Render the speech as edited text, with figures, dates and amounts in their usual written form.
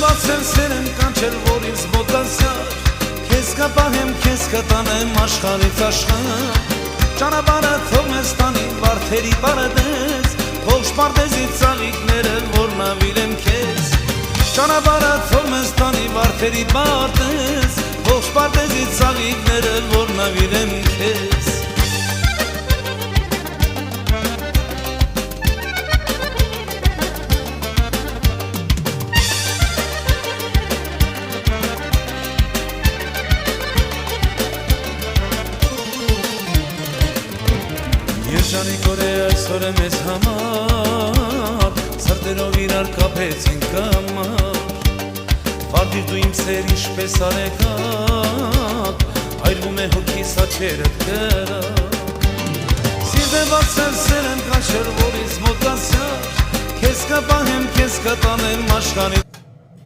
բացել սերն կանչել, որ ինձ մոտացար, քեզ կպահեմ, քեզ կտանեմ աշխարհից աշխարհ, ճանապարհը թող մեզ տանի վարդերի պարադես, թող շպարդեզի ծաղիկները, որ նավիրեմ քեզ, ճանապարհը թող մեզ տանի վարդերի պարադես, թող շպարդեզի ծաղիկները, որ նավիրեմ քեզ։ Երջանիկ օր է այսօր է մեզ համար, սրտերով իրար կապեցինք կամար, վարդիր դու իմ սեր ինչպես արեկակ, այրվում է հոգիս աչերդ կրակ, սիրտ է բացել սերն կանչել, որ ինձ մոտացար, քեզ կպահեմ, քեզ կտանեմ աշխարհից